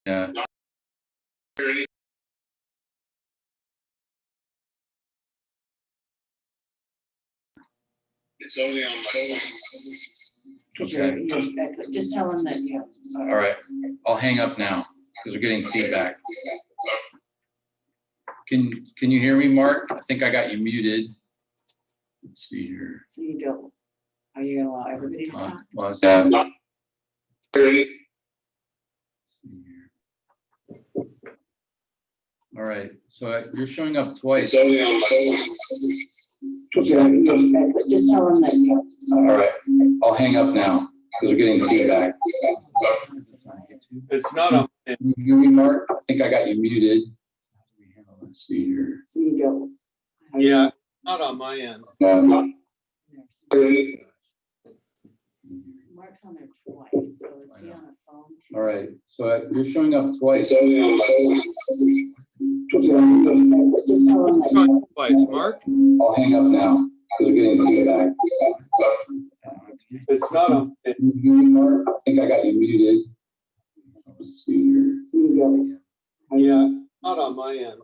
Yeah. It's only on my phone. Okay. Just tell them that you. All right. I'll hang up now because we're getting feedback. Can you hear me, Mark? I think I got you muted. Let's see here. So you don't. Are you gonna allow everybody to talk? Well, let's see here. All right. So you're showing up twice. It's only on my phone. Just tell them that you. All right. I'll hang up now because we're getting feedback. It's not on. Can you hear me, Mark? I think I got you muted. Let's see here. So you don't. Yeah, not on my end. Mark's on there twice, so is he on a phone too? All right. So you're showing up twice. It's only on my phone. Just tell them that you. Twice, Mark. I'll hang up now because we're getting feedback. It's not on. Can you hear me, Mark? I think I got you muted. Let's see here. So you don't. Yeah, not on my end.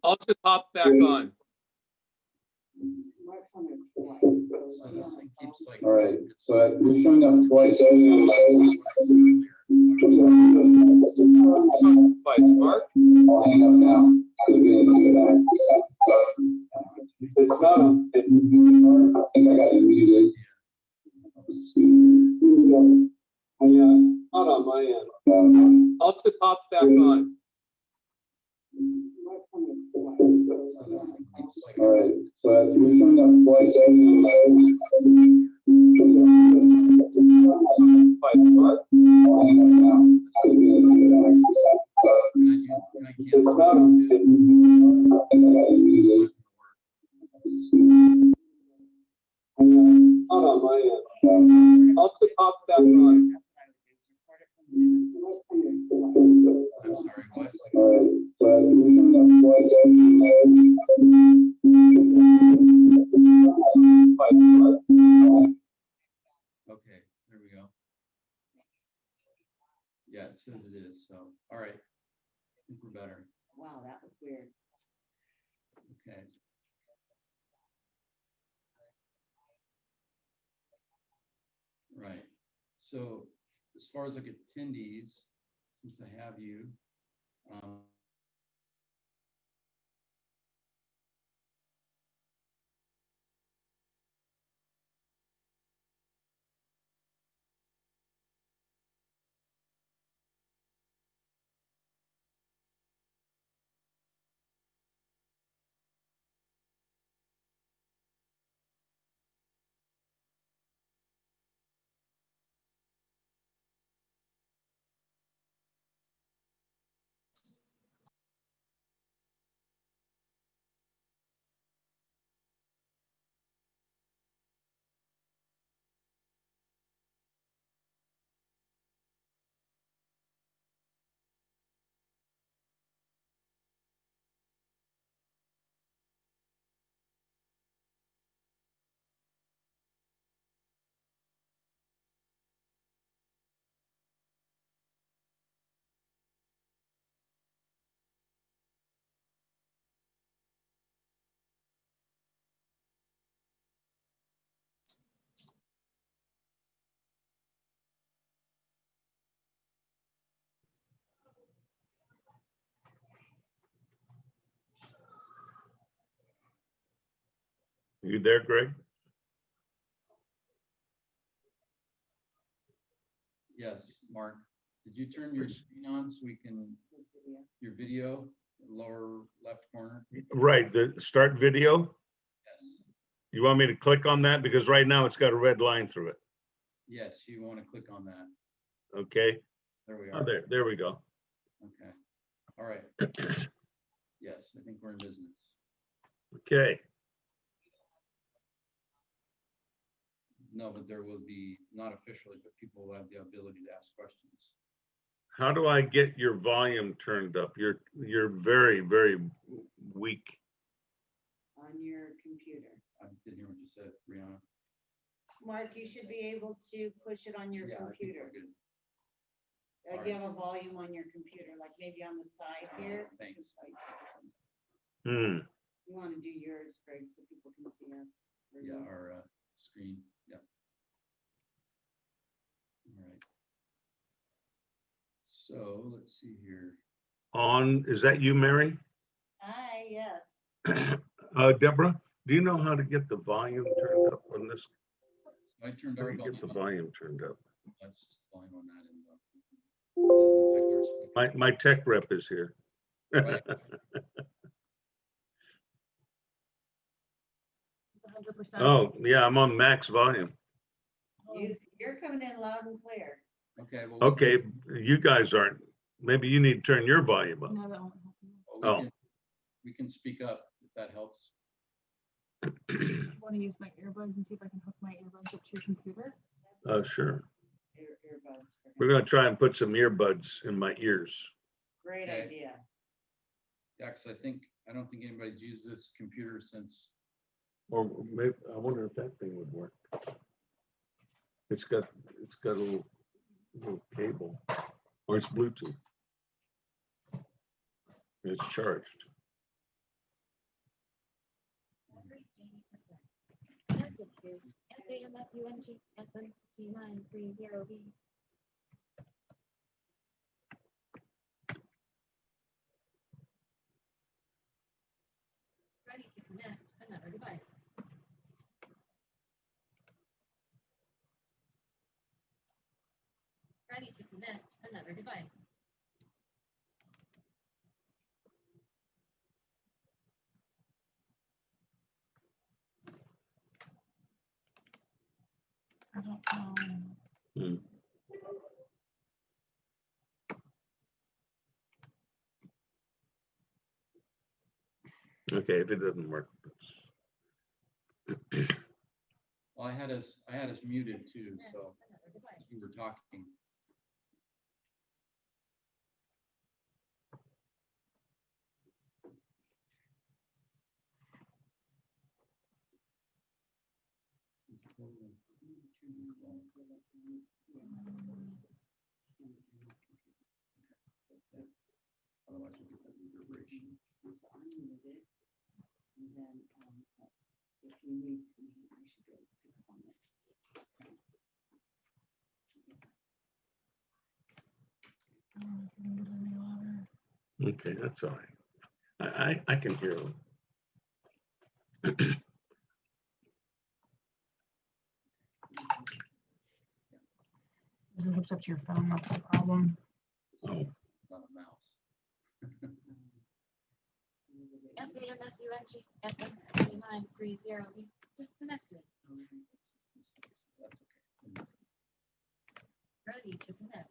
I'll just hop back on. Mark's on there twice, so is he on a phone? All right. So you're showing up twice. Just tell them that you. Twice, Mark. I'll hang up now because we're getting feedback. It's not on. Can you hear me, Mark? I think I got you muted. Let's see here. Yeah, not on my end. I'll just hop back on. Mark's on there twice, so is he on a phone? All right. So you're showing up twice. Twice, Mark. I'll hang up now because we're getting feedback. It's not on. I think I got you muted. Not on my end. I'll just hop back on. I'm sorry, what? All right. So you're showing up twice. Twice, Mark. Okay, there we go. Yeah, it says it is. So, all right. I think we're better. Wow, that was weird. Okay. Right. So as far as like attendees, since I have you, You there, Greg? yes, Mark, did you turn your screen on so we can, your video, lower left corner? Right, the start video. Yes. You want me to click on that? Because right now it's got a red line through it. Yes, you want to click on that. Okay. There we Oh, are. there we go. Okay. All right. Yes, I think we're in business. Okay. No, but there will be, not officially, but people will have the ability to ask questions. How do I get your volume turned up? You're very, very weak. On your computer. I didn't hear what you said, Brianna. Mark, you should be able to push it on your Yeah, I think computer. we're good. You have a volume on your computer, like maybe on the side here. Thanks. just like- Hmm. You want to do yours, Greg, so people can see us. Or Yeah, you- our screen, yeah. All right. So let's see here. Is that you, Mary? Hi, yes. Deborah, do you know how to get the volume turned up on this? So I turned How our do you get the volume up. volume turned up? That's just volume on that end. Doesn't affect our speaker. My tech rep is here. Right. 100%. Oh, yeah, I'm on max volume. You're coming in loud and clear. Okay. Well, Okay, you guys aren't. Maybe you need to turn your volume up. No, that won't help you. well, we can speak up if that helps. Want to use my earbuds and see if I can hook my earbuds up to your computer? Sure. Earbuds. for him. We're gonna try and put some earbuds in my ears. Great Okay. idea. Yeah, 'cause I don't think anybody's used this computer since, Or maybe, I wonder if that thing would work. It's got a little cable, or it's Bluetooth. It's charged. SAMSUNGSN930B. Ready to connect another device. Ready to connect another device. I don't know. Hmm. Okay, if it doesn't work, well, I had us muted too, so Another device. we were talking. Otherwise we'll get that reverberation. So unmute it. And then, if you need to, I should be able to pick up on this. I don't know if I can get any louder. okay, that's all right. I can hear them. This is hooked up to your phone, that's the problem. This Oh. is not a mouse. SAMSUNGSN930B. Disconnected. That's okay. Ready to connect.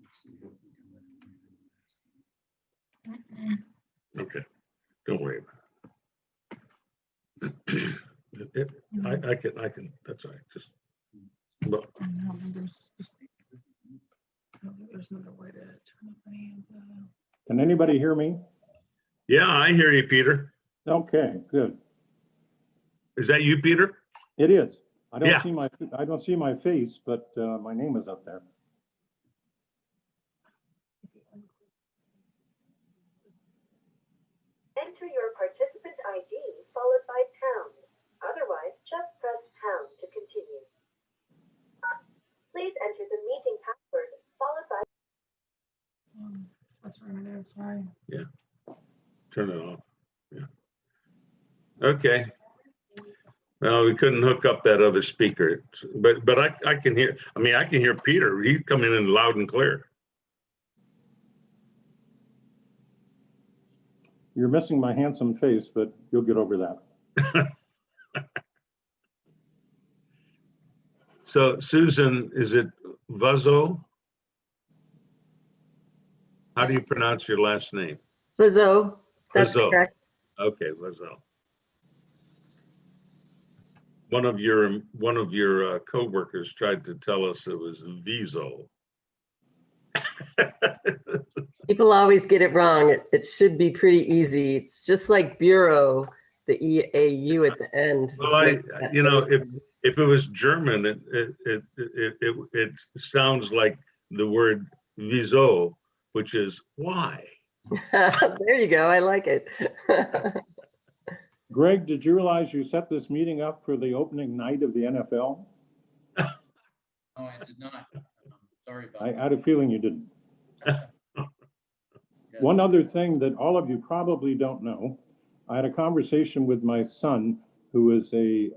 Let's see if we can let it mute it. Okay, don't worry about it. I can, that's all right, just look. I know, but there's another way to turn up any of the. Can anybody hear me? Yeah, I hear you, Peter. Okay, good. Is that you, Peter? It is. I Yeah. don't see my face, but my name is up there. Enter your participant ID followed by pound. Otherwise, just press pound to continue. Please enter the meeting password followed by That's right, it is, sorry. Turn it off. Yeah. Okay. Well, we couldn't hook up that other speaker, but I can hear, I can hear Peter. He's coming in loud and clear. You're missing my handsome face, but you'll get over that. So Susan, is it Vuzzo? How do you pronounce your last name? Rizzo, that's Rizzo. correct. Okay, Vuzzo. One of your coworkers tried to tell us it was Viso. People always get it wrong. It should be pretty easy. It's just like bureau, the EAU at the end. Well, if it was German, it sounds like the word wieso, which is why. There you go. I like it. Greg, did you realize you set this meeting up for the opening night of the NFL? No, I did not. Sorry about I that. had a feeling you didn't. Yes. One other thing that all of you probably don't know, I had a conversation with my son, who is a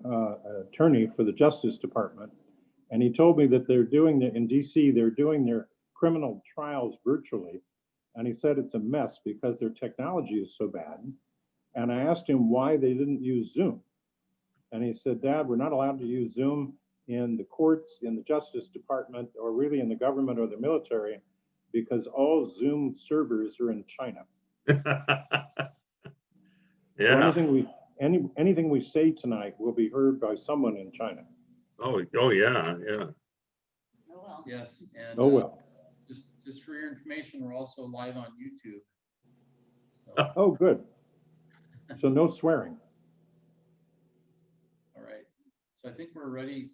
attorney for the Justice Department, and he told me that in DC, they're doing their criminal trials virtually, and he said it's a mess because their technology is so bad. And I asked him why they didn't use Zoom, and he said, "Dad, we're not allowed to use Zoom in the courts, in the Justice Department, or really in the government or the military, because all Zoom servers are in China." So Yeah. anything we say tonight will be heard by someone in China. Oh yeah. Oh, well. Yes, and Oh, well. just for your information, we're also live on YouTube. So, Oh, good. So no swearing. all right. So I think we're ready,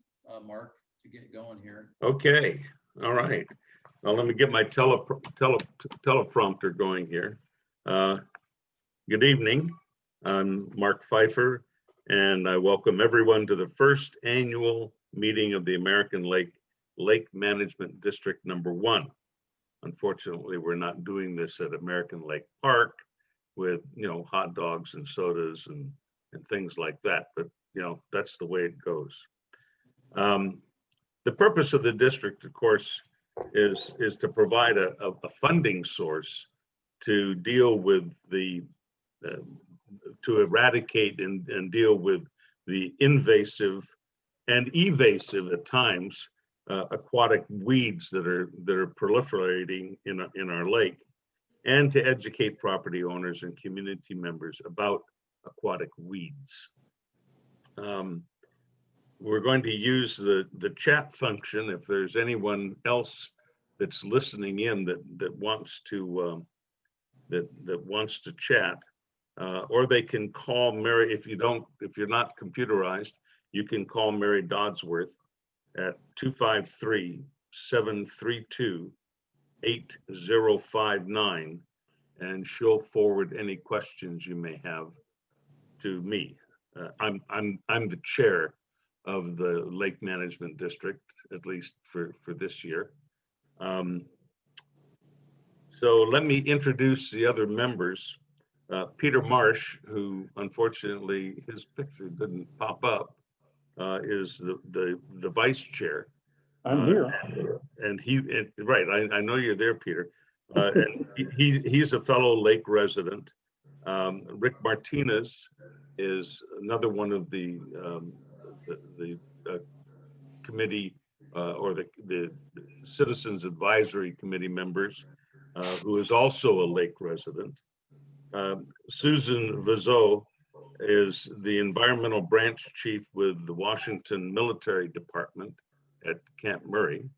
Mark, to get going here. Okay. All right. Well, let me get my teleprompter going here. Good evening. I'm Mark Pfeiffer, and I welcome everyone to the first annual meeting of the American Lake Management District #1. Unfortunately, we're not doing this at American Lake Park with, hot dogs and sodas and things like that, but that's the way it goes. The purpose of the district, of course, is to provide a funding source to deal with to eradicate and deal with the invasive and evasive at times aquatic weeds that are proliferating in our lake, and to educate property owners and community members about aquatic weeds. We're going to use the chat function if there's anyone else that's listening in that wants to chat, or they can call Mary. If you're not computerized, you can call Mary Dodsworth at 253-732-8059, and she'll forward any questions you may have to me. I'm the chair of the Lake Management District, at least for this year. So let me introduce the other members. Peter Marsh, who unfortunately his picture didn't pop up, is the vice chair. I'm here. And right, I know you're there, Peter. And he's a fellow lake resident. Rick Martinez is another one of the committee or the Citizens Advisory Committee members, who is also a lake resident. Susan Vizot is the environmental branch chief with the Washington Military Department at Camp Murray.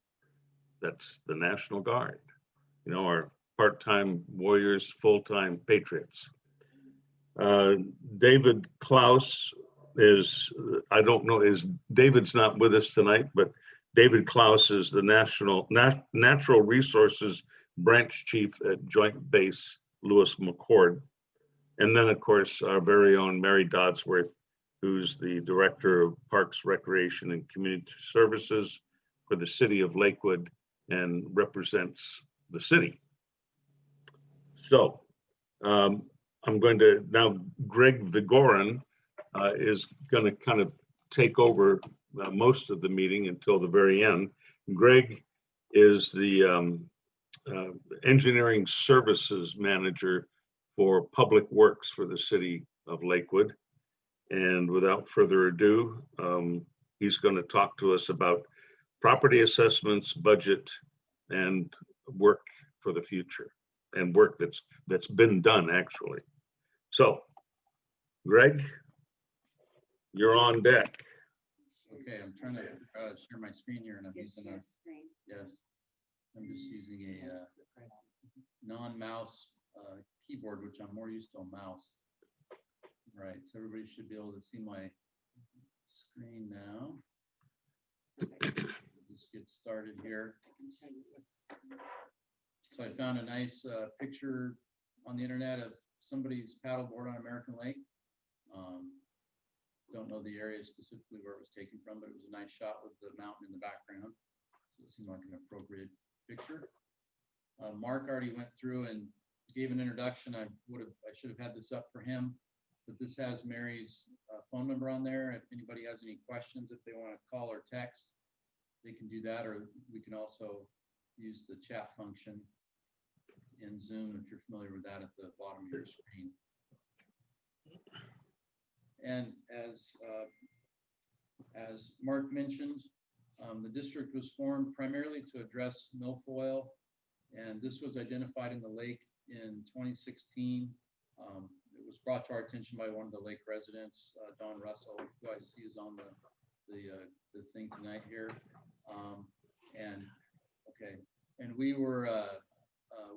That's the National Guard, our part-time warriors, full-time patriots. David Klaus is, I don't know, David's not with us tonight, but David Klaus is the Natural Resources Branch Chief at Joint Base Lewis McChord. And then, of course, our very own Mary Dodsworth, who's the Director of Parks, Recreation, and Community Services for the city of Lakewood and represents the city. So I'm going to now, Greg Vigorin is going to kind of take over most of the meeting until the very end. Greg is the engineering services manager for public works for the city of Lakewood. And without further ado, he's going to talk to us about property assessments, budget, and work for the future, and work that's been done actually. So, Greg, you're on deck. Okay, I'm trying to share my screen here and I'm Yes, using a, share screen. yes. I'm just using a non-mouse keyboard, which I'm more used to a mouse. Right, so everybody should be able to see my screen now. Just get started here. So I found a nice picture on the internet of somebody's paddleboard on American Lake. Don't know the area specifically where it was taken from, but it was a nice shot with the mountain in the background. So it seemed like an appropriate picture. Mark already went through and gave an introduction. I should have had this up for him, but this has Mary's phone number on there. If anybody has any questions, if they want to call or text, they can do that, or we can also use the chat function in Zoom if you're familiar with that at the bottom of your screen. And as Mark mentioned, the district was formed primarily to address milfoil, and this was identified in the lake in 2016. It was brought to our attention by one of the lake residents, Don Russell, who I see is on the thing tonight here. And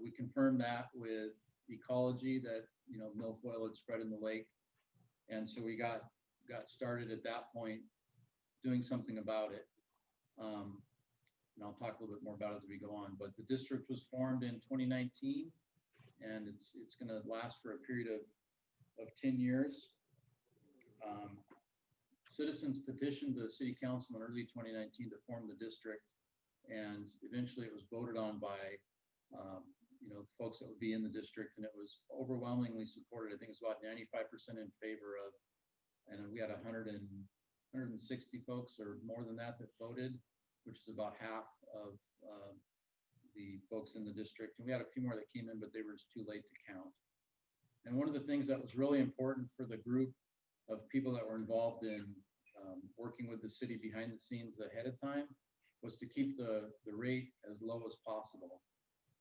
we confirmed that with ecology that milfoil had spread in the lake, and so we got started at that point doing something about it. And I'll talk a little bit more about it as we go on. But the district was formed in 2019, and it's going to last for a period of 10 years. Citizens petitioned the city council in early 2019 to form the district, and eventually it was voted on by folks that would be in the district, and it was overwhelmingly supported. I think it was about 95% in favor of, and we had 160 folks or more than that voted, which is about half of the folks in the district. And we had a few more that came in, but they were just too late to count. And one of the things that was really important for the group of people that were involved in working with the city behind the scenes ahead of time was to keep the rate as low as possible.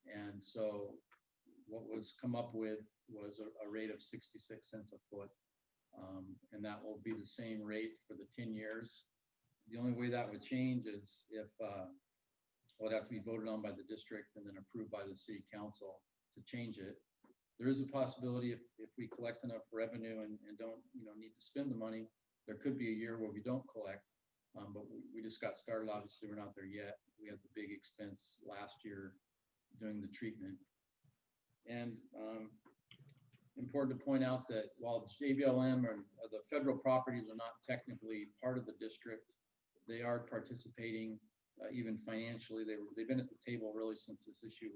And so what was come up with was a rate of 66 cents a foot. And that will be the same rate for the 10 years. The only way that would change is if it would have to be voted on by the district and then approved by the city council to change it. There is a possibility if we collect enough revenue and don't need to spend the money, there could be a year where we don't collect. But we just got started. Obviously, we're not there yet. We had the big expense last year doing the treatment. And important to point out that while JBLM or the federal properties are not technically part of the district, they are participating even financially. They've been at the table really since this issue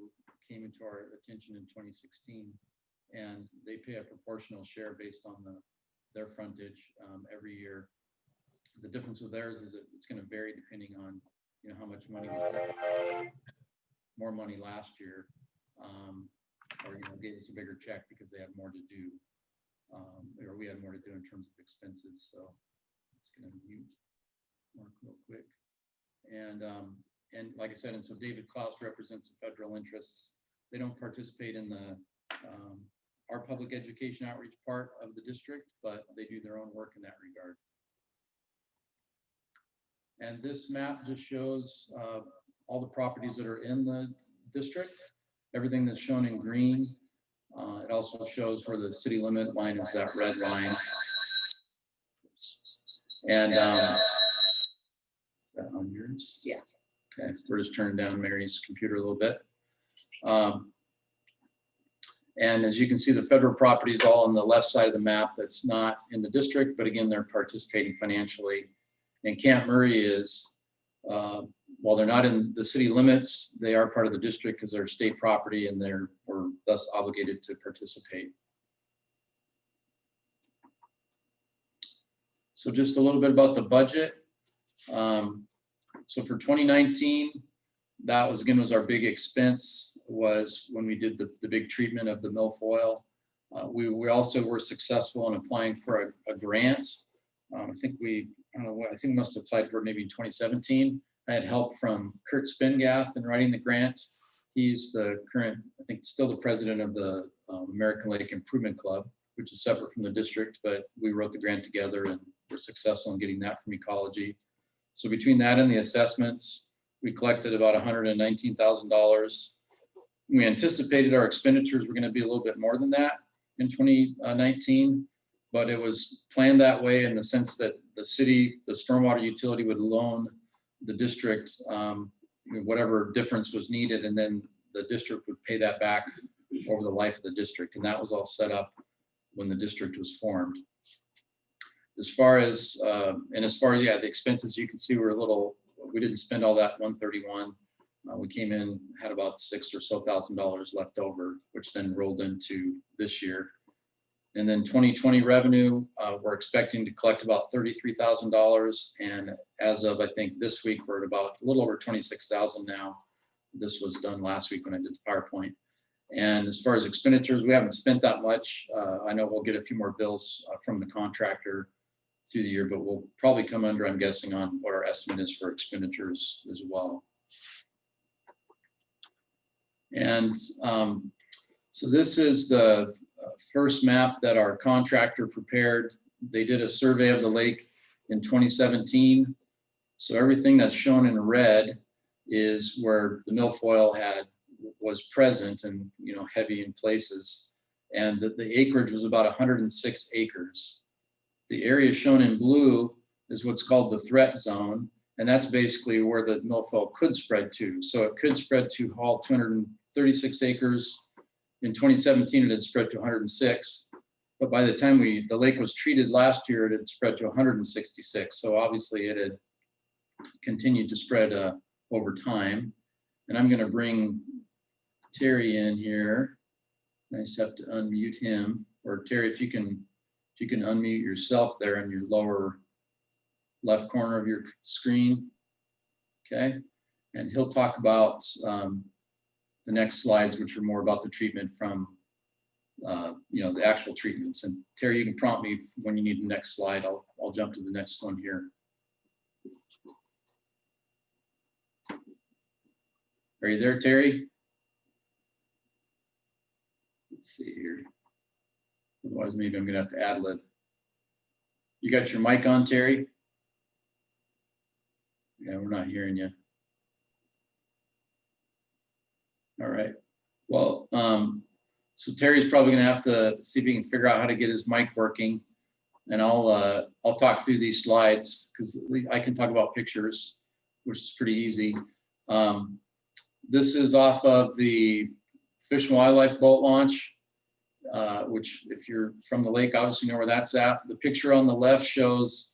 came into our attention in 2016, and they pay a proportional share based on their frontage every year. The difference with theirs is that it's going to vary depending on how much money was more money last year, or gave us a bigger check because they had more to do, or we had more to do in terms of expenses. So it's going to mute Mark real quick. And like I said, and so David Klaus represents the federal interests. They don't participate in our public education outreach part of the district, but they do their own work in that regard. And this map just shows all the properties that are in the district, everything that's shown in green. It also shows where the city limit line is, that red line. And is that on yours? Yeah. Okay, we're just turning down Mary's computer a little bit. And as you can see, the federal property is all on the left side of the map. That's not in the district, but again, they're participating financially. And Camp Murray is, while they're not in the city limits, they are part of the district because they're state property and we're thus obligated to participate. So just a little bit about the budget. So for 2019, that was our big expense, was when we did the big treatment of the milfoil. We also were successful in applying for a grant. I think we must have applied for it maybe in 2017. I had help from Kurt Spingath in writing the grant. He's the current, I think, still the president of the American Lake Improvement Club, which is separate from the district, but we wrote the grant together and were successful in getting that from ecology. So between that and the assessments, we collected about $119,000. We anticipated our expenditures were going to be a little bit more than that in 2019, but it was planned that way in the sense that the city, the stormwater utility would loan the district whatever difference was needed, and then the district would pay that back over the life of the district. And that was all set up when the district was formed. As far as, yeah, the expenses, you can see we're a little, we didn't spend all that 131. We came in, had about $6,000 or so left over, which then rolled into this year. And then 2020 revenue, we're expecting to collect about $33,000. And as of, I think this week, we're at about a little over 26,000 now. This was done last week when I did the PowerPoint. And as far as expenditures, we haven't spent that much. I know we'll get a few more bills from the contractor through the year, but we'll probably come under, I'm guessing, on what our estimate is for expenditures as well. And so this is the first map that our contractor prepared. They did a survey of the lake in 2017. So everything that's shown in red is where the milfoil was present and, you know, heavy in places. And the acreage was about 106 acres. The area shown in blue is what's called the threat zone. And that's basically where the milfoil could spread to. So it could spread to all 236 acres. In 2017, it had spread to 106. But by the time the lake was treated last year, it had spread to 166. So obviously it had continued to spread over time. And I'm gonna bring Terry in here. I just have to unmute him. Or Terry, if you can unmute yourself there in your lower left corner of your screen. Okay. And he'll talk about the next slides, which are more about the treatment from, you know, the actual treatments. And Terry, you can prompt me when you need the next slide. I'll jump to the next one here. Are you there, Terry? Let's see here. Otherwise, maybe I'm gonna have to ad-lib. You got your mic on, Terry? Yeah, we're not hearing you. All right. Well, so Terry's probably gonna have to see if he can figure out how to get his mic working. And I'll talk through these slides because I can talk about pictures, which is pretty easy. This is off of the Fish and Wildlife boat launch, which if you're from the lake, obviously know where that's at. The picture on the left shows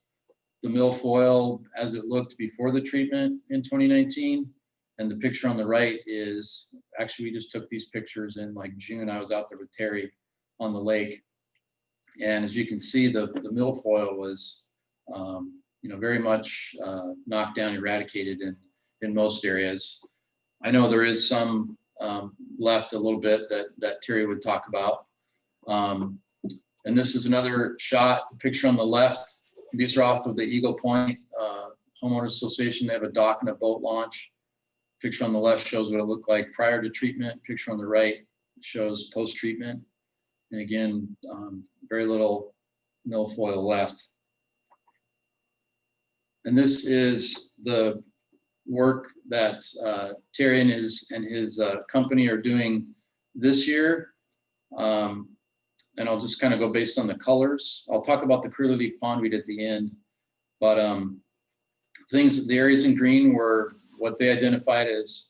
the milfoil as it looked before the treatment in 2019. And the picture on the right is, actually we just took these pictures in like June. I was out there with Terry on the lake. And as you can see, the milfoil was, you know, very much knocked down, eradicated in most areas. I know there is some left a little bit that Terry would talk about. And this is another shot, the picture on the left. These are off of the Eagle Point Homeowners Association. They have a dock and a boat launch. Picture on the left shows what it looked like prior to treatment. Picture on the right shows post-treatment. And again, very little milfoil left. And this is the work that Terry and his company are doing this year. And I'll just kind of go based on the colors. I'll talk about the curly pondweed at the end, but the areas in green were what they identified as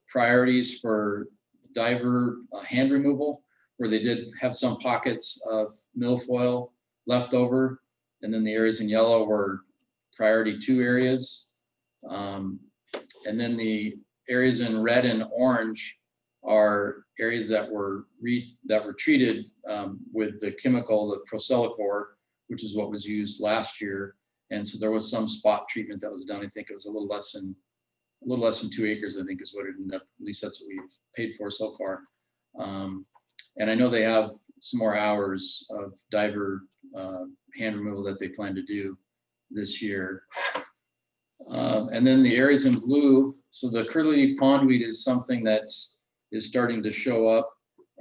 priorities for diver hand removal, where they did have some pockets of milfoil left over. And then the areas in yellow were priority 2 areas. And then the areas in red and orange are areas that were treated with the chemical, the Procelicor, which is what was used last year. And so there was some spot treatment that was done. I think it was a little less than 2 acres, I think is what it ended up, at least that's what we've paid for so far. And I know they have some more hours of diver hand removal that they plan to do this year. And then the areas in blue, so the curly pondweed is something that is starting to show up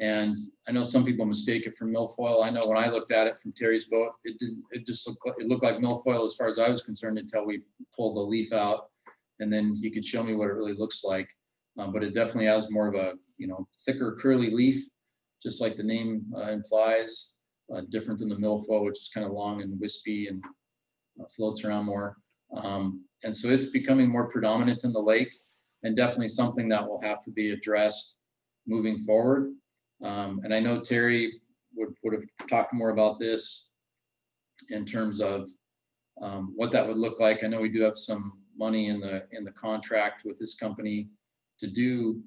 And I know some people mistake it for milfoil. I know when I looked at it from Terry's boat, it looked like milfoil as far as I was concerned until we pulled the leaf out. And then he could show me what it really looks like. But it definitely has more of a, thicker curly leaf, just like the name implies, different than the milfoil, which is kind of long and wispy and floats around more. And so it's becoming more predominant in the lake, and definitely something that will have to be addressed moving forward. And I know Terry would have talked more about this in terms of what that would look like. I know we do have some money in the contract with this company to do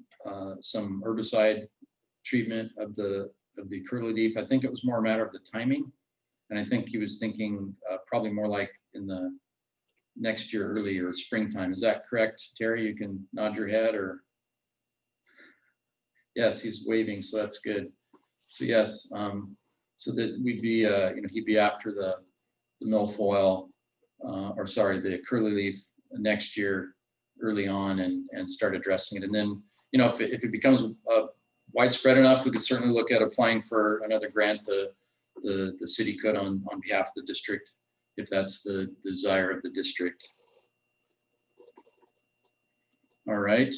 some herbicide treatment of the curly leaf. I think it was more a matter of the timing, and I think he was thinking probably more like in the next year, early or springtime. Is that correct, Terry? You can nod your head, or yes, he's waving, so that's good. So yes, so that we'd be, he'd be after the milfoil, or sorry, the curly leaf next year, early on, and start addressing it. And then, if it becomes widespread enough, we could certainly look at applying for another grant. The city could on behalf of the district, if that's the desire of the district. All right.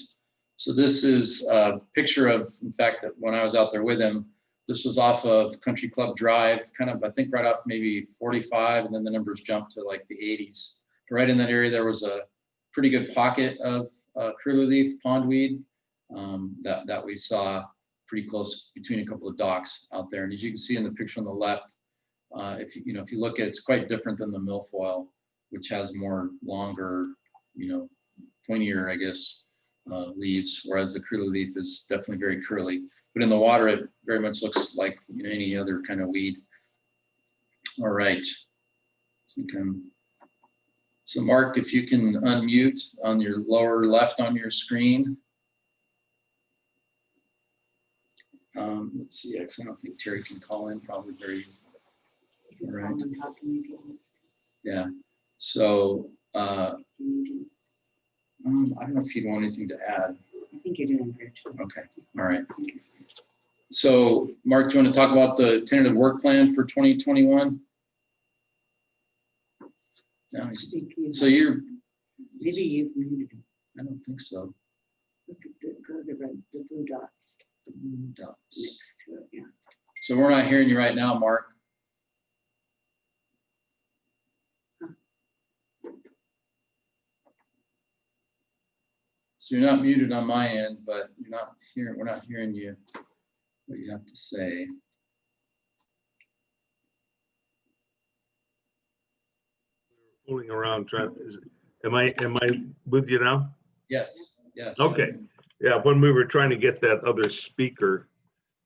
So this is a picture of, in fact, that when I was out there with him, this was off of Country Club Drive, kind of, I think right off maybe 45, and then the numbers jumped to like the 80s. Right in that area, there was a pretty good pocket of curly leaf pondweed that we saw pretty close between a couple of docks out there. And as you can see in the picture on the left, if you look at it, it's quite different than the milfoil, which has more longer, pointier, I guess, leaves, whereas the curly leaf is definitely very curly. But in the water, it very much looks like any other kind of weed. All right. So Mark, if you can unmute on your lower left on your screen. Let's see, actually, I don't think Terry can call in, probably very, all right. Yeah, so I don't know if you'd want anything to add. I think you're doing great. Okay, all right. So Mark, do you want to talk about the tentative work plan for 2021? No, so you're. Maybe you've muted him. I don't think so. Look at go to the blue dots. The blue dots. Next to it, yeah. So we're not hearing you right now, Mark. So you're not muted on my end, but we're not hearing you, what you have to say. Fooling around trying. Am I with you now? Yes. Yes. Okay. Yeah. When we were trying to get that other speaker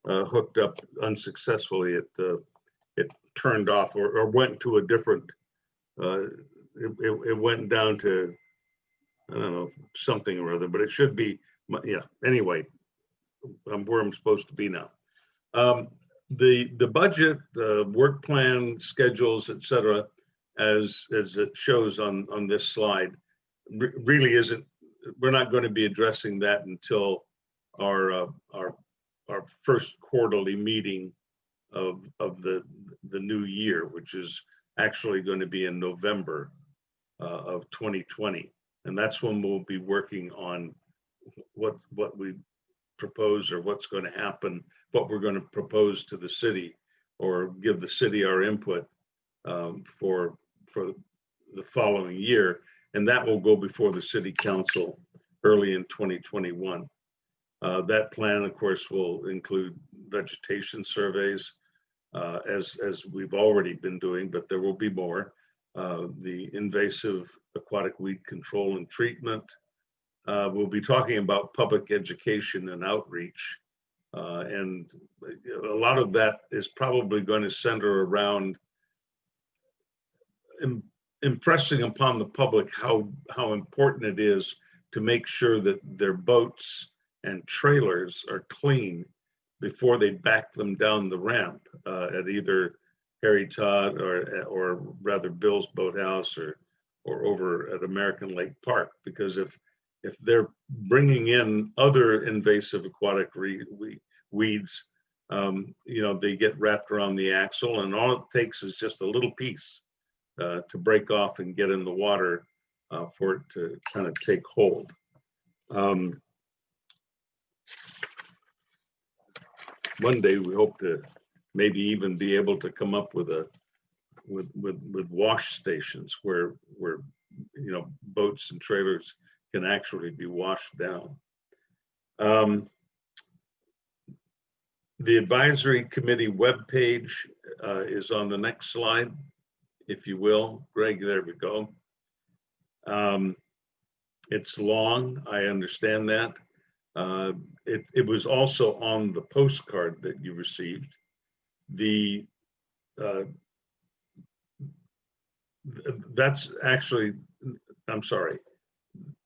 hooked up unsuccessfully, it turned off or went to a different. It went down to, I don't know, something or other, but it should be. Yeah. Anyway, I'm where I'm supposed to be now. The budget, work plan, schedules, etc. As it shows on this slide, really isn't. We're not going to be addressing that until our first quarterly meeting of the new year, which is actually going to be in November of 2020, and that's when we'll be working on what we propose or what's going to happen, what we're going to propose to the city, or give the city our input for the following year, and that will go before the city council early in 2021. That plan, of course, will include vegetation surveys, as we've already been doing, but there will be more. The invasive aquatic weed control and treatment. We'll be talking about public education and outreach, and a lot of that is probably going to center around impressing upon the public how important it is to make sure that their boats and trailers are clean before they back them down the ramp at either Harry Todd or rather Bill's Boathouse or over at American Lake Park. Because if they're bringing in other invasive aquatic weeds you know, they get wrapped around the axle, and all it takes is just a little piece to break off and get in the water for it to kind of take hold. One day we hope to maybe even be able to come up with with wash stations where you know, boats and trailers can actually be washed down. The advisory committee webpage is on the next slide, if you will. Greg, there we go. It's long, I understand that. It was also on the postcard that you received. That's actually, I'm sorry,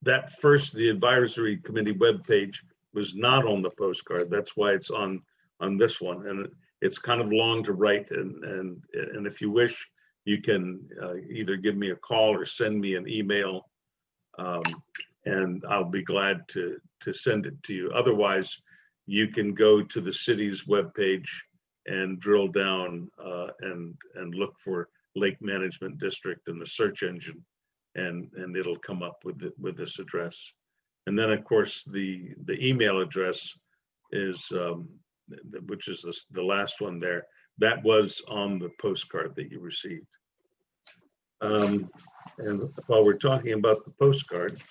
that first, the advisory committee webpage was not on the postcard. That's why it's on this one, and it's kind of long to write. And if you wish, you can either give me a call or send me an email, and I'll be glad to send it to you. Otherwise, you can go to the city's webpage and drill down and look for Lake Management District in the search engine, and it'll come up with this address. And then, of course, the email address is which is the last one there. That was on the postcard that you received. And while we're talking about the postcard,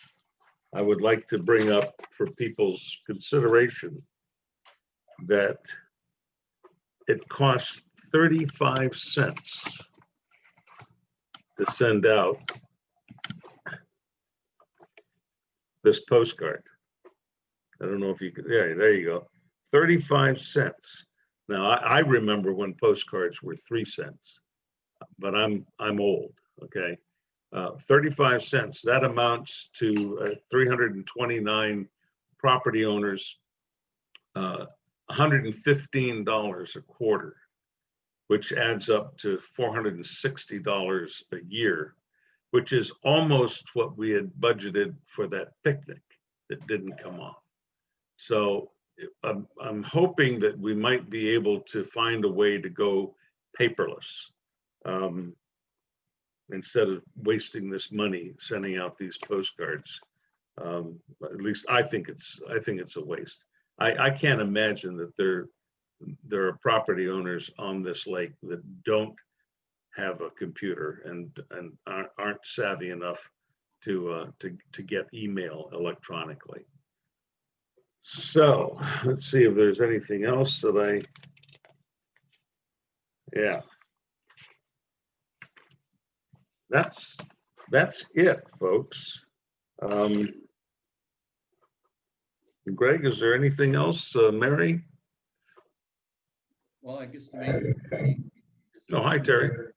I would like to bring up for people's consideration that it costs 35 cents to send out this postcard. I don't know if you could, yeah, there you go. 35 cents. Now, I remember when postcards were 3 cents, but I'm old, okay? 35 cents, that amounts to 329 property owners, $115 a quarter, which adds up to $460 a year, which is almost what we had budgeted for that picnic that didn't come off. So I'm hoping that we might be able to find a way to go paperless instead of wasting this money sending out these postcards. At least I think it's a waste. I can't imagine that there are property owners on this lake that don't have a computer and aren't savvy enough to get email electronically. So let's see if there's anything else that yeah. That's it, folks. Greg, is there anything else? Mary? Well, I guess the main thing. No, hi, Terry.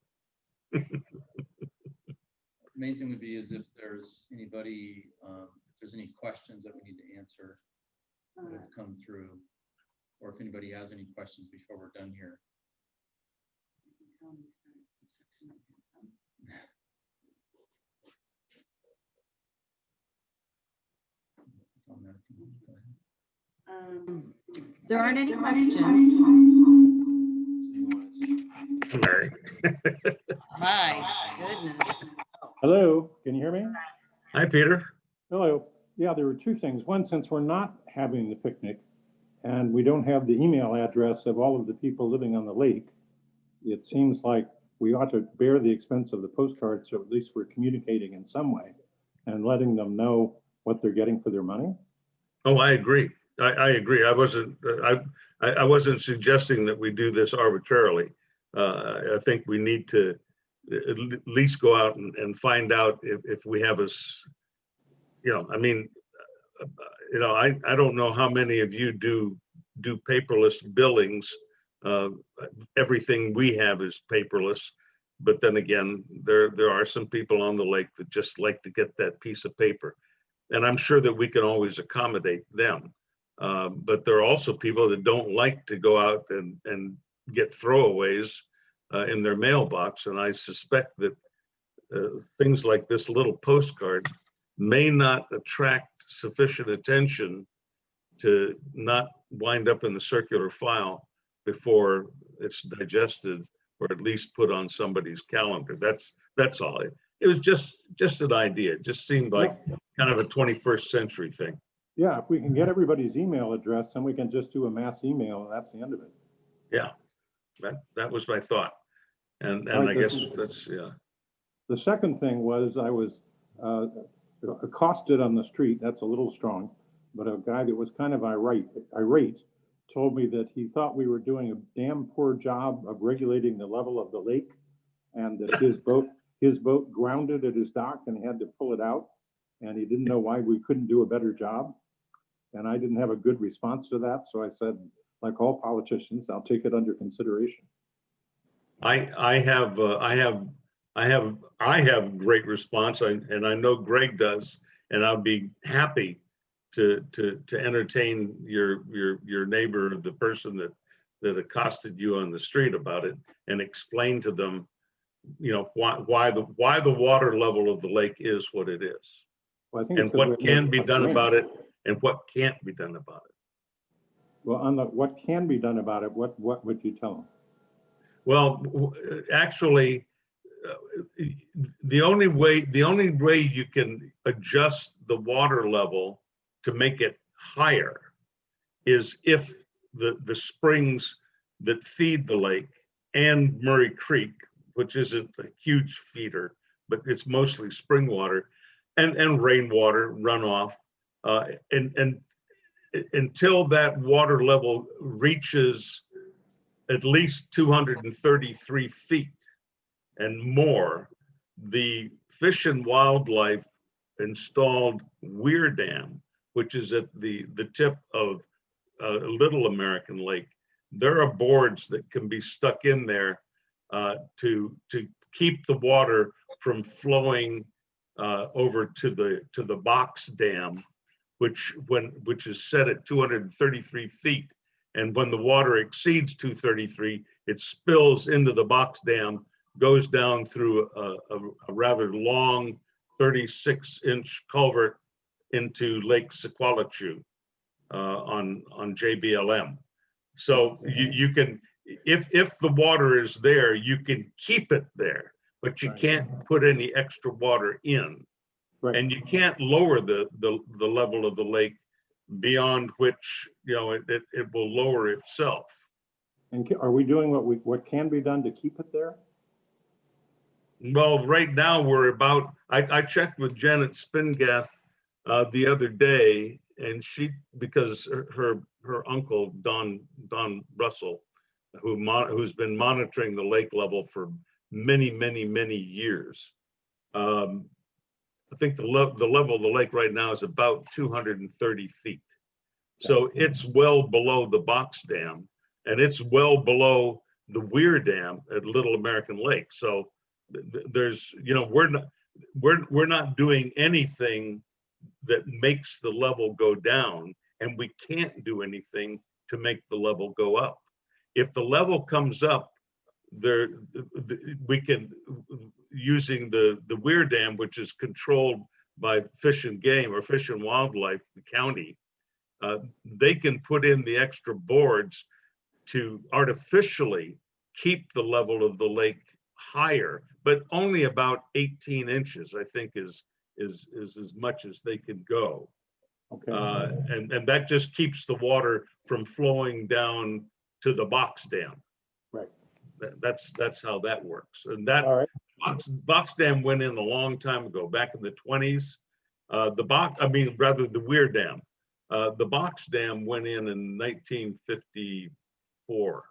Main thing would be is if there's anybody, if there's any questions that we need to answer that have come through, or if anybody has any questions before we're done here. There aren't any questions. Mary. My goodness. Hello, can you hear me? Hi, Peter. Hello. Yeah, there were two things. One, since we're not having the picnic and we don't have the email address of all of the people living on the lake, it seems like we ought to bear the expense of the postcard, so at least we're communicating in some way and letting them know what they're getting for their money. Oh, I agree. I agree. I wasn't suggesting that we do this arbitrarily. I think we need to at least go out and find out if we have I mean, I don't know how many of you do paperless billings. Everything we have is paperless, but then again, there are some people on the lake that just like to get that piece of paper, and I'm sure that we can always accommodate them. But there are also people that don't like to go out and get throwaways in their mailbox, and I suspect that things like this little postcard may not attract sufficient attention to not wind up in the circular file before it's digested, or at least put on somebody's calendar. That's all. It was just an idea. It just seemed like kind of a 21st century thing. Yeah, if we can get everybody's email address, then we can just do a mass email, and that's the end of it. Yeah, that was my thought. And All right, I guess that's, yeah. The second thing was I was accosted on the street. That's a little strong, but a guy that was kind of irate told me that he thought we were doing a damn poor job of regulating the level of the lake, and that his boat grounded at his dock and he had to pull it out, and he didn't know why we couldn't do a better job. And I didn't have a good response to that, so I said, like all politicians, I'll take it under consideration. I have great response, and I know Greg does, and I'll be happy to entertain your neighbor, the person that accosted you on the street about it, and explain to them, you know, why the water level of the lake is what it is, Well, I think and it's 'cause what we have can be done rain. about it, and what can't be done about it. Well, on the what can be done about it, what would you tell them? Well, actually, the only way you can adjust the water level to make it higher is if the springs that feed the lake and Murray Creek, which isn't a huge feeder, but it's mostly spring water and rainwater runoff, and until that water level reaches at least 233 feet and more, the Fish and Wildlife installed Weir Dam, which is at the tip of Little American Lake. There are boards that can be stuck in there to keep the water from flowing over to the box dam, which is set at 233 feet. And when the water exceeds 233, it spills into the box dam, goes down through a rather long 36-inch culvert into Lake Sequalichu on JBLM. So you can, if the water is there, you can keep it there, but you can't put any extra water in. Right. And you can't lower the level of the lake beyond which, you know, it will lower itself. And are we doing what can be done to keep it there? Well, right now we're about, I checked with Janet Spingath the other day, and because her uncle, Don Russell, who's been monitoring the lake level for many years, I think the level of the lake right now is about 230 feet. So it's well below the box dam, and it's well below the Weir Dam at Little American Lake. So there's, you know, we're not doing anything that makes the level go down, and we can't do anything to make the level go up. If the level comes up, we can, using the Weir Dam, which is controlled by Fish and Game or Fish and Wildlife, the county, they can put in the extra boards to artificially keep the level of the lake higher, but only about 18 inches, I think, is as much as they can go. Okay. And that just keeps the water from flowing down to the box dam. Right. That's how that works. And that All right. box dam went in a long time ago, back in the 20s. The Weir Dam. The box dam went in 1954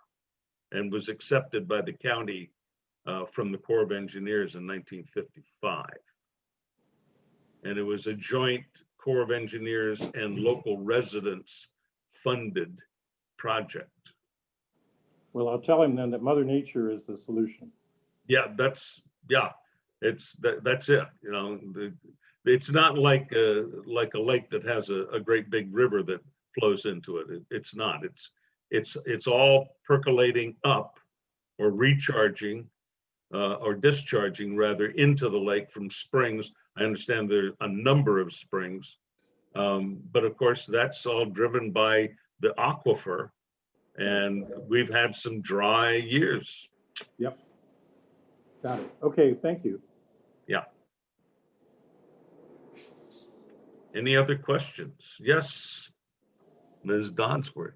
and was accepted by the county from the Corps of Engineers in 1955. And it was a joint Corps of Engineers and local residents funded project. Well, I'll tell him then that Mother Nature is the solution. Yeah, that's it. You know, it's not like a lake that has a great big river that flows into it. It's not. It's all percolating up or recharging or discharging rather into the lake from springs. I understand there are a number of springs, but of course that's all driven by the aquifer And we've had some dry years. Yep. Got it. Okay, thank you. Yeah. Any other questions? Yes, Ms. Donsworth.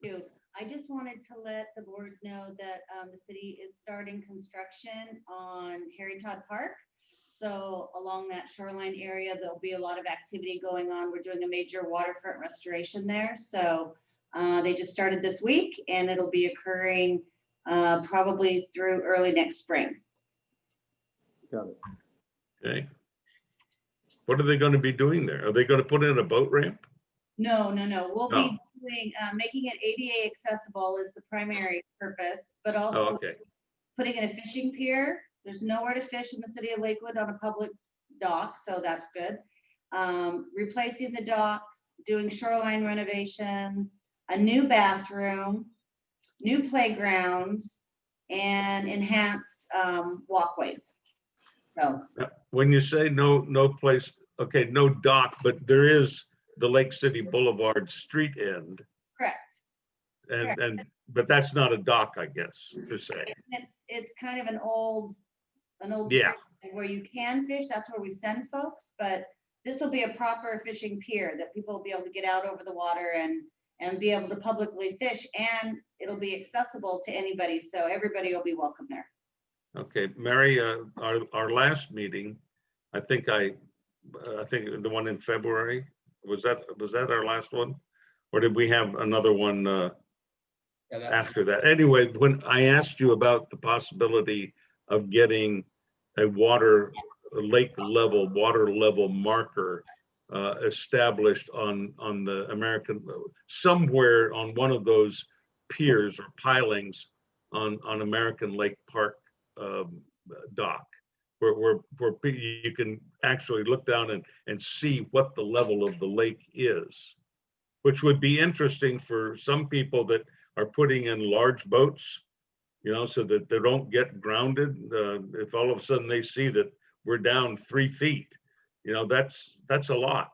you. I just wanted to let the board know that the city is starting construction on Harry Todd Park. So along that shoreline area, there'll be a lot of activity going on. We're doing a major waterfront restoration there. So they just started this week and it'll be occurring probably through early next spring. Got it. Okay. What are they going to be doing there? Are they going to put in a boat ramp? No. We'll No. be doing, making it ADA accessible is the primary purpose, but Oh, also okay. putting in a fishing pier. There's nowhere to fish in the city of Lakewood on a public dock, so that's good. Replacing the docks, doing shoreline renovations, a new bathroom, new playground, and enhanced walkways. So When you say no place, okay, no dock, but there is the Lake City Boulevard street end. correct. But that's not a dock, I guess, per se. It's kind of an old Yeah. street where you can fish. That's where we send folks, but this will be a proper fishing pier that people will be able to get out over the water and be able to publicly fish, and it'll be accessible to anybody. So everybody will be welcome there. Okay, Mary, our last meeting, I think the one in February, was that our last one? Or did we have another one after that? Anyway, when I asked you about the possibility of getting a water level marker established on the American, somewhere on one of those piers or pilings on American Lake Park dock, where you can actually look down and see what the level of the lake is, which would be interesting for some people that are putting in large boats, so that they don't get grounded. If all of a sudden they see that we're down 3 feet, that's a lot.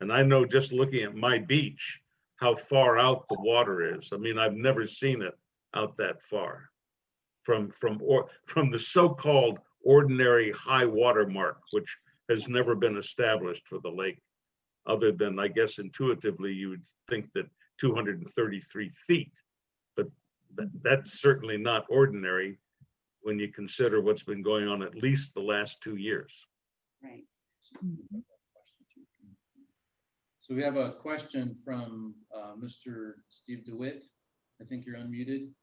And I know just looking at my beach, how far out the water is. I mean, I've never seen it out that far from the so-called ordinary high water mark, which has never been established for the lake, other than, I guess, intuitively, you would think that 233 feet, but that's certainly not ordinary when you consider what's been going on at least the last 2 years. Right. So we have a question from Mr. Steve DeWitt. I think you're unmuted.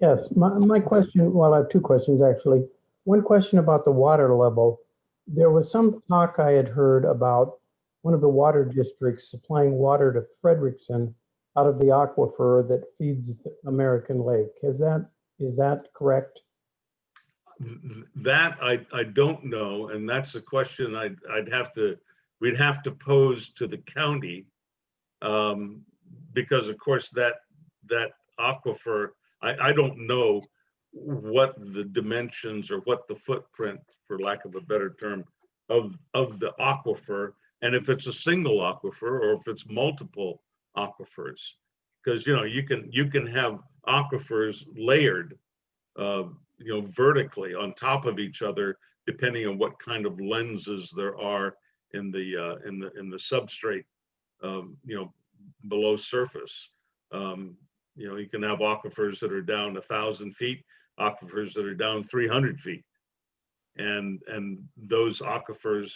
Yes, my question, well, I have 2 questions actually. One question about the water level. There was some talk I had heard about one of the water districts supplying water to Frederickson out of the aquifer that feeds the American Lake. Is that correct? That I don't know, and that's a question we'd have to pose to the county, because of course that aquifer, I don't know what the dimensions or what the footprint, for lack of a better term, of the aquifer, and if it's a single aquifer or if it's multiple aquifers, because you can have aquifers layered vertically on top of each other, depending on what kind of lenses there are in the substrate, below surface. You can have aquifers that are down 1,000 feet, aquifers that are down 300 feet. And those aquifers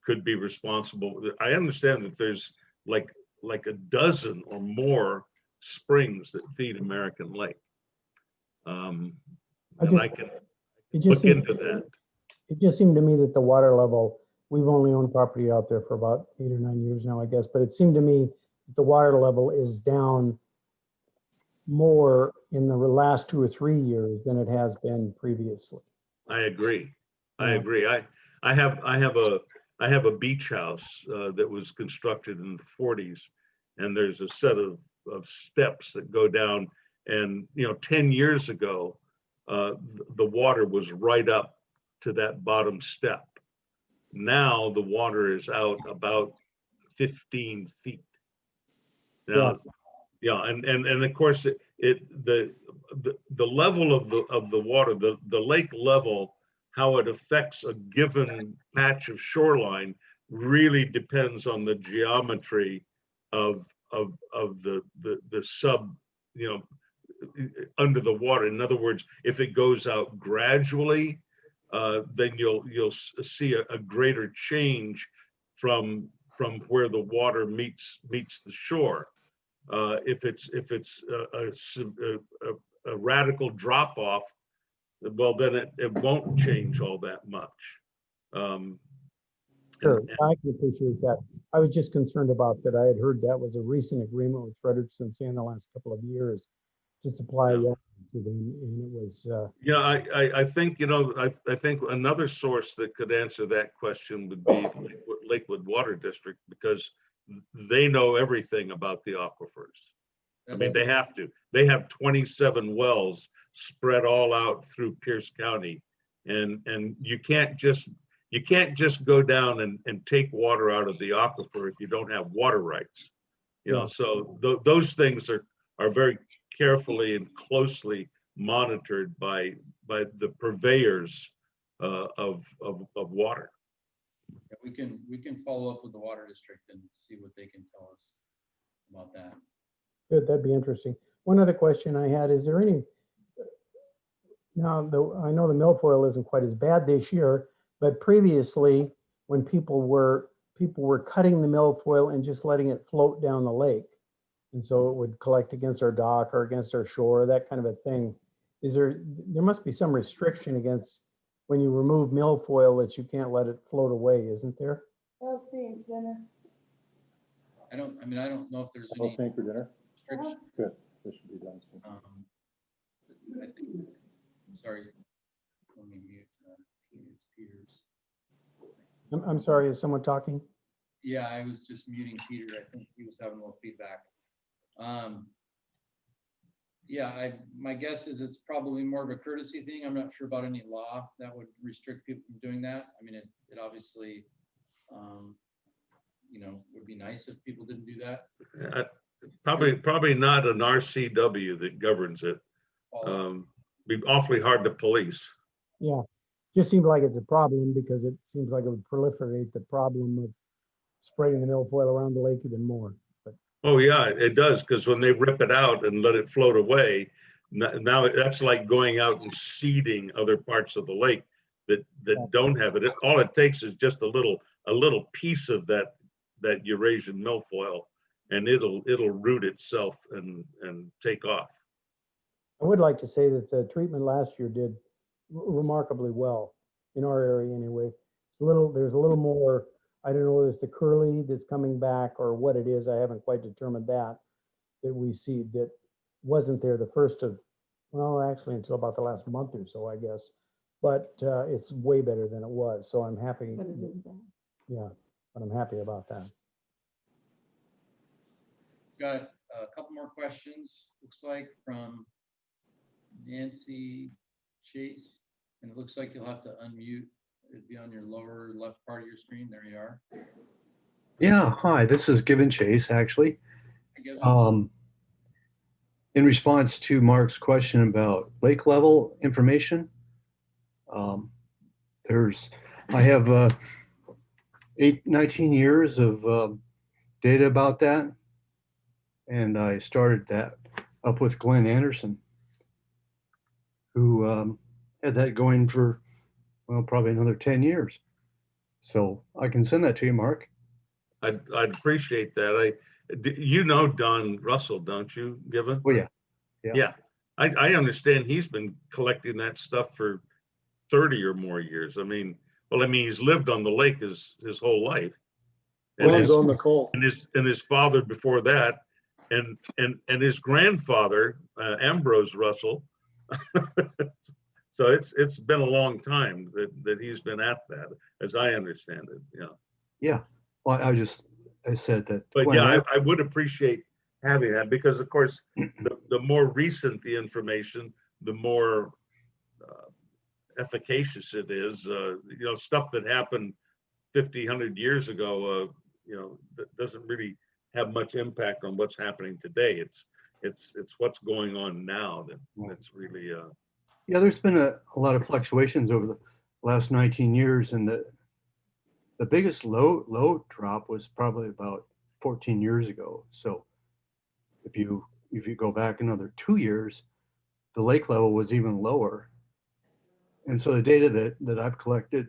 could be responsible. I understand that there's like a dozen or more springs that feed American Lake. I can look into that. It just seemed to me that the water level, we've only owned property out there for about 8 or 9 years now, I guess, but it seemed to me that the water level is down more in the last 2 or 3 years than it has been previously. I agree. I have a beach house that was constructed in the 40s, and there's a set of steps that go down, and 10 years ago the water was right up to that bottom step. Now the water is out about 15 feet. Now, Yeah, and of course, the level of the water, the lake level, how it affects a given patch of shoreline really depends on the geometry of the sub, you know, under the water. In other words, if it goes out gradually, then you'll see a greater change from where the water meets the shore. If it's a radical drop off, well, then it won't change all that much. Sure, I can appreciate that. I was just concerned about that. I had heard that was a recent agreement with Frederickson in the last couple of years to supply Yeah. water to them, and it was, Yeah, I think, you know, I think another source that could answer that question would be Lakewood Water District, because they know everything about the aquifers. I mean, they have to. They have 27 wells spread all out through Pierce County, and you can't just go down and take water out of the aquifer if you don't have water rights. You know, so those things are very carefully and closely monitored by the purveyors of water. Yeah, we can follow up with the water district and see what they can tell us about that. good, that'd be interesting. One other question I had, is there any, now, I know the milfoil isn't quite as bad this year, but previously, when people were cutting the milfoil and just letting it float down the lake, and so it would collect against our dock or against our shore, that kind of a thing. There must be some restriction against when you remove milfoil that you can't let it float away, isn't there? I don't know if there's All any staying for dinner? restriction. Good, this should be done soon. I think, sorry, let me mute Peter's. I'm sorry, is someone talking? Yeah, I was just muting Peter. I think he was having a little feedback. Yeah, my guess is it's probably more of a courtesy thing. I'm not sure about any law that would restrict people from doing that. I mean, it obviously, you know, would be nice if people didn't do that. Probably not an RCW that governs it. Be awfully hard to police. Yeah, just seems like it's a problem because it seems like it would proliferate the problem of spreading the milfoil around the lake even more. But Oh yeah, it does, because when they rip it out and let it float away, now that's like going out and seeding other parts of the lake that don't have it. All it takes is just a little piece of that Eurasian milfoil, and it'll root itself and take off. I would like to say that the treatment last year did remarkably well in our area anyway. There's a little more, I don't know whether it's the curly that's coming back or what it is. I haven't quite determined that we see that wasn't there the first of, well, actually until about the last month or so, I guess. But it's way better than it was. So I'm happy. But it is bad. Yeah, but I'm happy about that. Got a couple more questions, looks like, from Nancy Chase. And it looks like you'll have to unmute. It'd be on your lower left part of your screen. There you are. Yeah, hi, this is Given Chase, actually. I guess In response to Mark's question about lake level information, I have 19 years of data about that, and I started that up with Glenn Anderson, who had that going for, well, probably another 10 years. So I can send that to you, Mark. I'd appreciate that. You know Don Russell, don't you, Given? Oh, yeah. Yeah. I understand he's been collecting that stuff for 30 or more years. I mean, he's lived on the lake his whole life. And Well, his, on the coal. and his father before that, and his grandfather, Ambrose Russell. So it's been a long time that he's been at that, as I understand it. Yeah. Yeah. Well, I said that. But yeah, I would appreciate having that, because of course, the more recent the information, the more efficacious it is. You know, stuff that happened 50, 100 years ago, you know, that doesn't really have much impact on what's happening today. It's what's going on now that's really Yeah, there's been a lot of fluctuations over the last 19 years, and the biggest low drop was probably about 14 years ago. So if you go back another 2 years, the lake level was even lower. And so the data that I've collected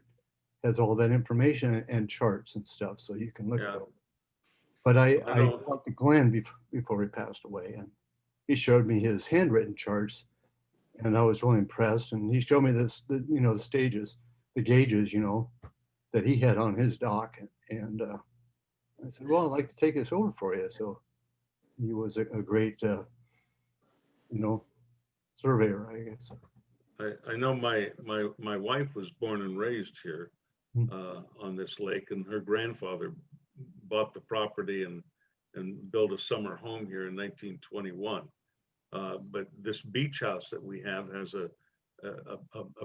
has all that information and charts and stuff, so you can look at it. But I talked to Glenn before he passed away, and he showed me his handwritten charts, and I was really impressed. And he showed me the stages, the gauges, that he had on his dock. And I said, well, I'd like to take this over for you. So he was a great, surveyor, I guess. I know my wife was born and raised here on this lake, and her grandfather bought the property and built a summer home here in 1921. But this beach house that we have has a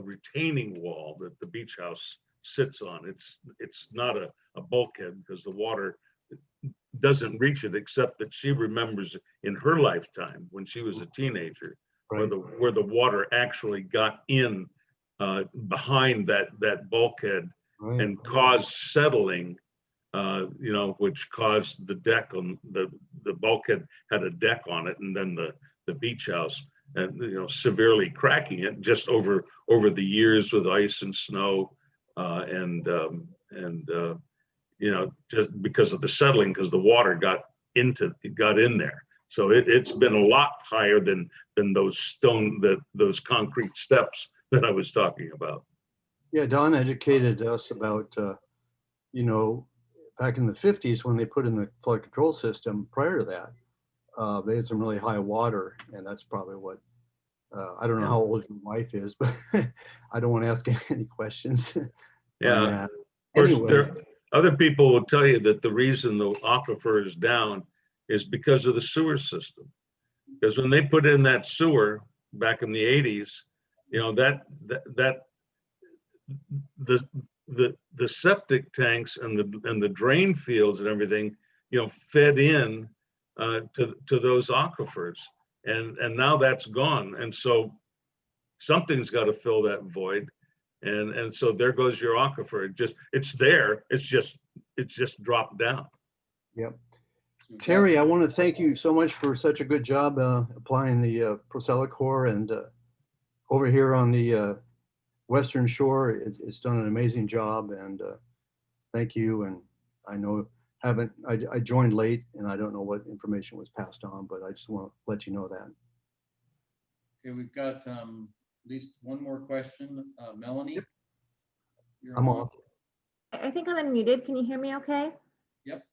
retaining wall that the beach house sits on. It's not a bulkhead because the water doesn't reach it, except that she remembers in her lifetime when she was a teenager, right, where the water actually got in behind that bulkhead, right, and caused settling, which caused the deck on the bulkhead had a deck on it, and then the beach house, and severely cracking it just over the years with ice and snow, just because of the settling, because the water got in there. So it's been a lot higher than those those concrete steps that I was talking about. Yeah, Don educated us about, back in the 50s when they put in the flood control system. Prior to that, they had some really high water, and that's probably what, I don't know how old your wife is, but I don't want to ask any questions. Yeah, of course, anyway, other people will tell you that the reason the aquifer is down is because of the sewer system. Because when they put in that sewer back in the 80s, the septic tanks and the drain fields and everything, fed in to those aquifers, and now that's gone, and so something's got to fill that void, and so there goes your aquifer. It's there. It's just dropped down. Yep. Terry, I want to thank you so much for such a good job applying the Procellacor, and over here on the Western Shore, it's done an amazing job, and thank you. And I know I joined late, and I don't know what information was passed on, but I just want to let you know that. Okay, we've got at least one more question. Melanie? Yep. You're I'm on. off. I think I'm unmuted. Can you hear me okay? Yep.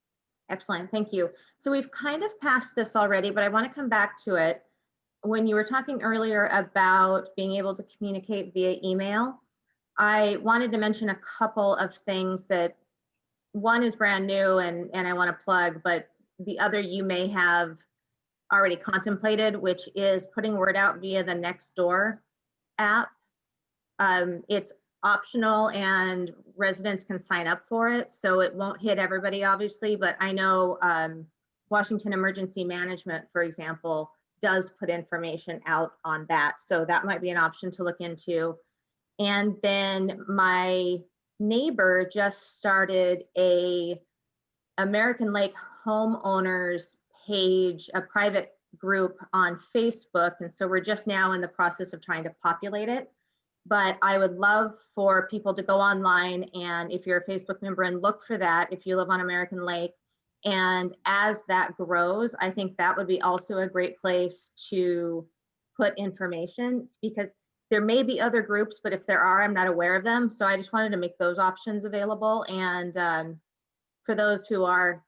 Excellent, thank you. So we've kind of passed this already, but I want to come back to it. When you were talking earlier about being able to communicate via email, I wanted to mention a couple of things that one is brand new and I want to plug, but the other you may have already contemplated, which is putting word out via the Nextdoor app. It's optional and residents can sign up for it, so it won't hit everybody, obviously, but I know Washington Emergency Management, for example, does put information out on that. So that might be an option to look into. And then my neighbor just started a American Lake homeowners page, a private group on Facebook. And so we're just now in the process of trying to populate it. But I would love for people to go online, and if you're a Facebook member, and look for that if you live on American Lake. And as that grows, I think that would be also a great place to put information, because there may be other groups, but if there are, I'm not aware of them. So I just wanted to make those options available. And for those who are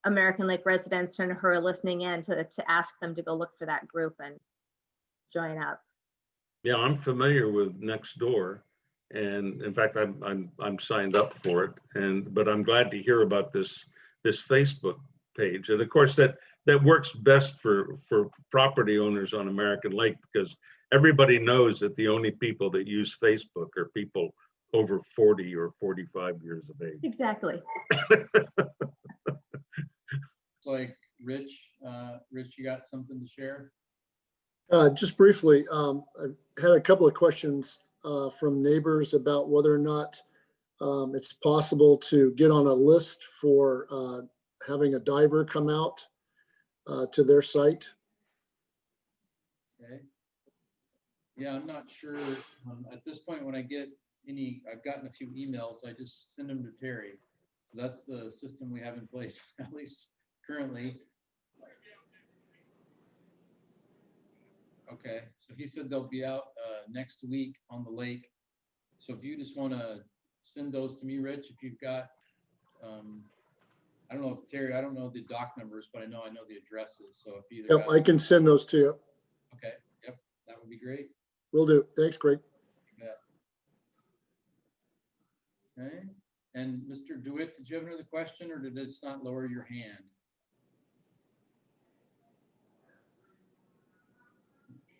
American Lake residents and who are listening in, to ask them to go look for that group and join up. Yeah, I'm familiar with Nextdoor, and in fact, I'm signed up for it. But I'm glad to hear about this Facebook page, and of course that works best for property owners on American Lake, because everybody knows that the only people that use Facebook are people over 40 or 45 years of age. Exactly. like Rich, you got something to share? Just briefly, I've had a couple of questions from neighbors about whether or not it's possible to get on a list for having a diver come out to their site. Okay. Yeah, I'm not sure. At this point, when I get any, I've gotten a few emails, I just send them to Terry. So that's the system we have in place, at least currently. Okay, so he said they'll be out next week on the lake. So if you just want to send those to me, Rich, if you've got, I don't know if Terry, I don't know the dock numbers, but I know the addresses. So if either. Yep, I can send those to you. Okay, yep, that would be great. Will do. Thanks, Greg. You bet. Okay, and Mr. DeWitt, did you have another question or did this not lower your hand?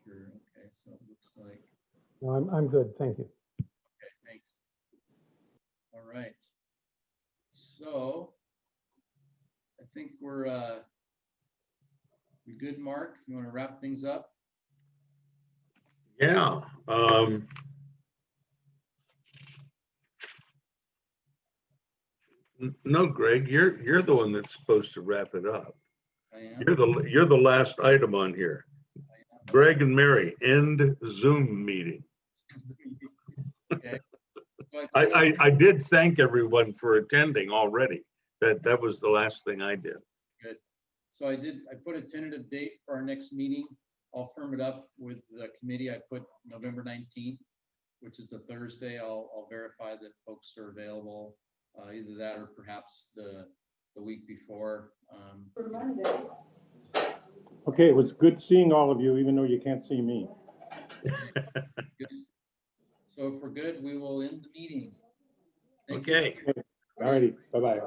Sure, okay, so it looks like. No, I'm good. Thank you. Okay, thanks. All right. So I think we're good, Mark. You want to wrap things up? Yeah. No, Greg, you're the one that's supposed to wrap it up. I am. You're the last item on here. Greg and Mary, end Zoom meeting. Okay. So I did thank everyone for attending already. That was the last thing I did. Good. So I put a tentative date for our next meeting. I'll firm it up with the committee. I put November 19th, which is a Thursday. I'll verify that folks are available, either that or perhaps the week before. For Monday. Okay, it was good seeing all of you, even though you can't see me. Good. So if we're good, we will end the meeting. Thank Okay. you. All righty, bye-bye.